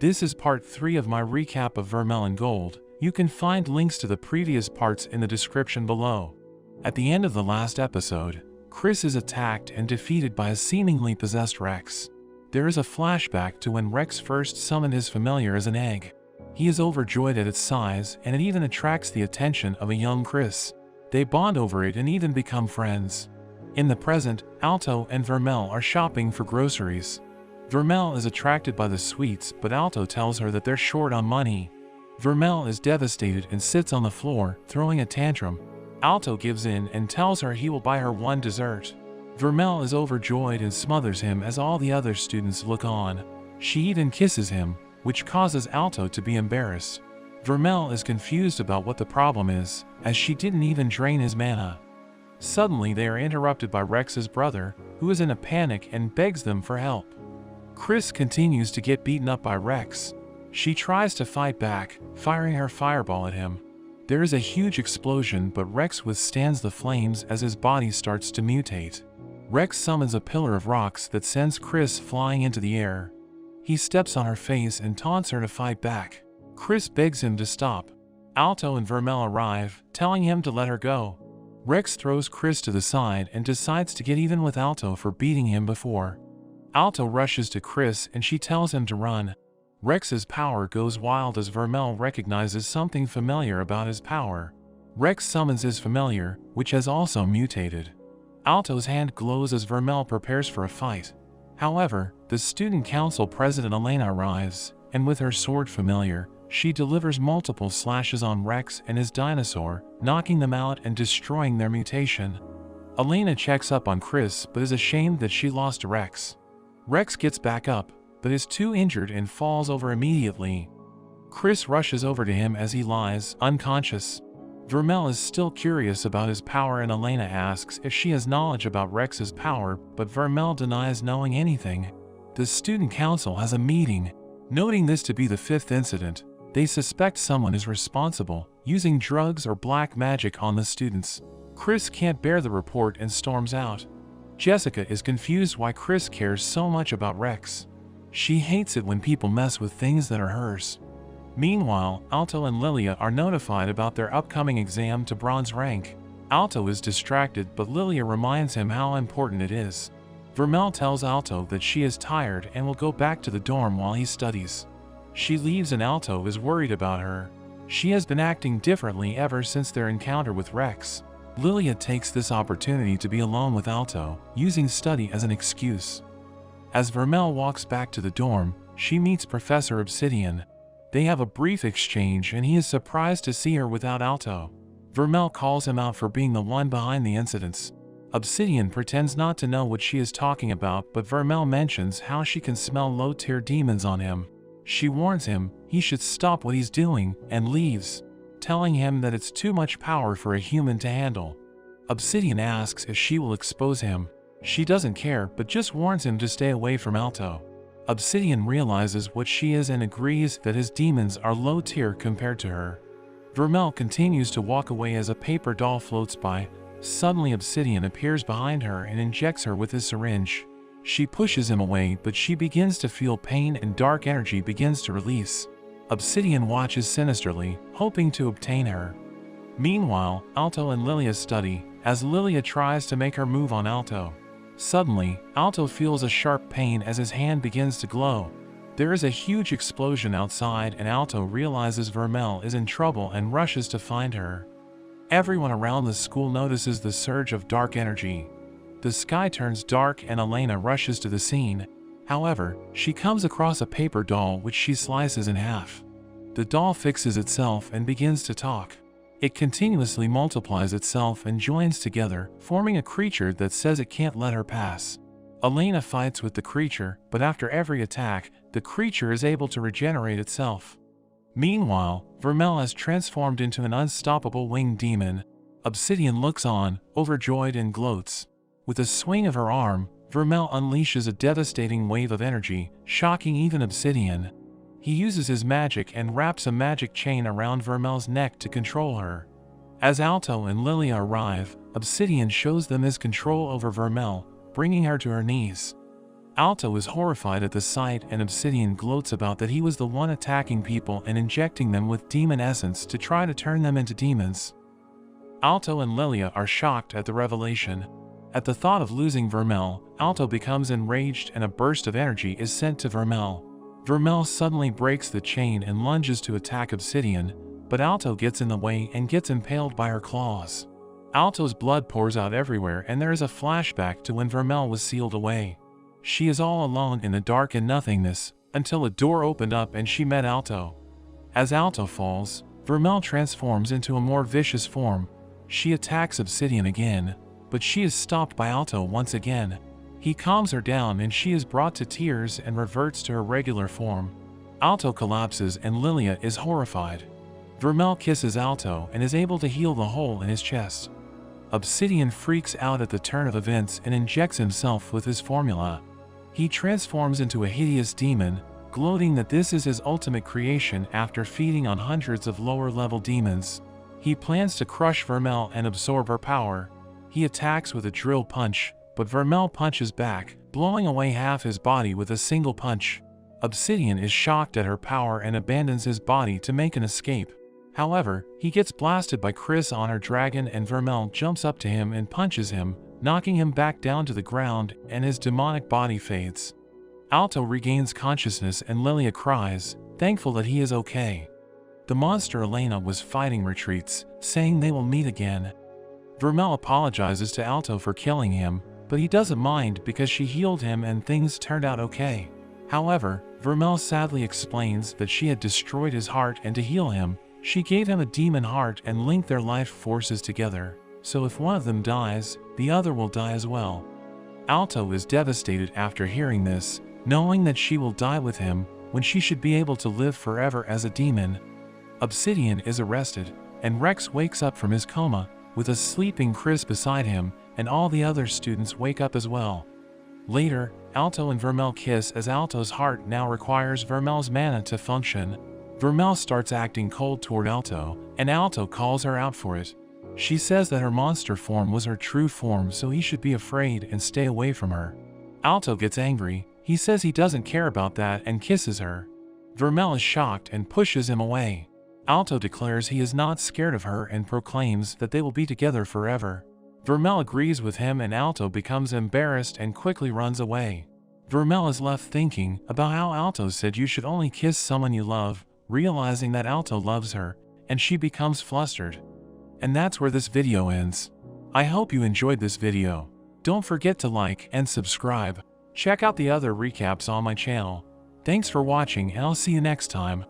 This is part 3 of my recap of Vermellen Gold. You can find links to the previous parts in the description below. At the end of the last episode, Chris is attacked and defeated by a seemingly possessed Rex. There is a flashback to when Rex first summoned his familiar as an egg. He is overjoyed at its size, and it even attracts the attention of a young Chris. They bond over it and even become friends. In the present, Alto and Vermel are shopping for groceries. Vermel is attracted by the sweets, but Alto tells her that they're short on money. Vermel is devastated and sits on the floor, throwing a tantrum. Alto gives in and tells her he will buy her one dessert. Vermel is overjoyed and smothers him as all the other students look on. She even kisses him, which causes Alto to be embarrassed. Vermel is confused about what the problem is, as she didn't even drain his mana. Suddenly they are interrupted by Rex's brother, who is in a panic and begs them for help. Chris continues to get beaten up by Rex. She tries to fight back, firing her fireball at him. There is a huge explosion, but Rex withstands the flames as his body starts to mutate. Rex summons a pillar of rocks that sends Chris flying into the air. He steps on her face and taunts her to fight back. Chris begs him to stop. Alto and Vermel arrive, telling him to let her go. Rex throws Chris to the side and decides to get even with Alto for beating him before. Alto rushes to Chris and she tells him to run. Rex's power goes wild as Vermel recognizes something familiar about his power. Rex summons his familiar, which has also mutated. Alto's hand glows as Vermel prepares for a fight. However, the student council president Elena arrives, and with her sword familiar, she delivers multiple slashes on Rex and his dinosaur, knocking them out and destroying their mutation. Elena checks up on Chris but is ashamed that she lost to Rex. Rex gets back up, but is too injured and falls over immediately. Chris rushes over to him as he lies, unconscious. Vermel is still curious about his power and Elena asks if she has knowledge about Rex's power, but Vermel denies knowing anything. The student council has a meeting. Noting this to be the 5th incident, they suspect someone is responsible, using drugs or black magic on the students. Chris can't bear the report and storms out. Jessica is confused why Chris cares so much about Rex. She hates it when people mess with things that are hers. Meanwhile, Alto and Lilia are notified about their upcoming exam to bronze rank. Alto is distracted, but Lilia reminds him how important it is. Vermel tells Alto that she is tired and will go back to the dorm while he studies. She leaves and Alto is worried about her. She has been acting differently ever since their encounter with Rex. Lilia takes this opportunity to be alone with Alto, using study as an excuse. As Vermel walks back to the dorm, she meets Professor Obsidian. They have a brief exchange and he is surprised to see her without Alto. Vermel calls him out for being the one behind the incidents. Obsidian pretends not to know what she is talking about, but Vermel mentions how she can smell low-tier demons on him. She warns him he should stop what he's doing and leaves, telling him that it's too much power for a human to handle. Obsidian asks if she will expose him. She doesn't care, but just warns him to stay away from Alto. Obsidian realizes what she is and agrees that his demons are low tier compared to her. Vermel continues to walk away as a paper doll floats by. Suddenly Obsidian appears behind her and injects her with his syringe. She pushes him away, but she begins to feel pain and dark energy begins to release. Obsidian watches sinisterly, hoping to obtain her. Meanwhile, Alto and Lilia study, as Lilia tries to make her move on Alto. Suddenly, Alto feels a sharp pain as his hand begins to glow. There is a huge explosion outside and Alto realizes Vermel is in trouble and rushes to find her. Everyone around the school notices the surge of dark energy. The sky turns dark and Elena rushes to the scene. However, she comes across a paper doll which she slices in half. The doll fixes itself and begins to talk. It continuously multiplies itself and joins together, forming a creature that says it can't let her pass. Elena fights with the creature, but after every attack, the creature is able to regenerate itself. Meanwhile, Vermel has transformed into an unstoppable winged demon. Obsidian looks on, overjoyed and gloats. With a swing of her arm, Vermel unleashes a devastating wave of energy, shocking even Obsidian. He uses his magic and wraps a magic chain around Vermel's neck to control her. As Alto and Lilia arrive, Obsidian shows them his control over Vermel, bringing her to her knees. Alto is horrified at the sight, and Obsidian gloats about that he was the one attacking people and injecting them with demon essence to try to turn them into demons. Alto and Lilia are shocked at the revelation. At the thought of losing Vermel, Alto becomes enraged and a burst of energy is sent to Vermel. Vermel suddenly breaks the chain and lunges to attack Obsidian, but Alto gets in the way and gets impaled by her claws. Alto's blood pours out everywhere, and there is a flashback to when Vermel was sealed away. She is all alone in the dark and nothingness, until a door opened up and she met Alto. As Alto falls, Vermel transforms into a more vicious form. She attacks Obsidian again, but she is stopped by Alto once again. He calms her down and she is brought to tears and reverts to her regular form. Alto collapses and Lilia is horrified. Vermel kisses Alto and is able to heal the hole in his chest. Obsidian freaks out at the turn of events and injects himself with his formula. He transforms into a hideous demon, gloating that this is his ultimate creation after feeding on hundreds of lower-level demons. He plans to crush Vermel and absorb her power. He attacks with a drill punch, but Vermel punches back, blowing away half his body with a single punch. Obsidian is shocked at her power and abandons his body to make an escape. However, he gets blasted by Chris on her dragon and Vermel jumps up to him and punches him, knocking him back down to the ground, and his demonic body fades. Alto regains consciousness and Lilia cries, thankful that he is okay. The monster Elena was fighting retreats, saying they will meet again. Vermel apologizes to Alto for killing him, but he doesn't mind because she healed him and things turned out okay. However, Vermel sadly explains that she had destroyed his heart, and to heal him, she gave him a demon heart and linked their life forces together, so if one of them dies, the other will die as well. Alto is devastated after hearing this, knowing that she will die with him when she should be able to live forever as a demon. Obsidian is arrested, and Rex wakes up from his coma, with a sleeping Chris beside him, and all the other students wake up as well. Later, Alto and Vermel kiss as Alto's heart now requires Vermel's mana to function. Vermel starts acting cold toward Alto, and Alto calls her out for it. She says that her monster form was her true form, so he should be afraid and stay away from her. Alto gets angry. He says he doesn't care about that and kisses her. Vermel is shocked and pushes him away. Alto declares he is not scared of her and proclaims that they will be together forever. Vermel agrees with him and Alto becomes embarrassed and quickly runs away. Vermel is left thinking about how Alto said you should only kiss someone you love, realizing that Alto loves her, and she becomes flustered. And that's where this video ends. I hope you enjoyed this video. Don't forget to like and subscribe. Check out the other recaps on my channel. Thanks for watching, and I'll see you next time.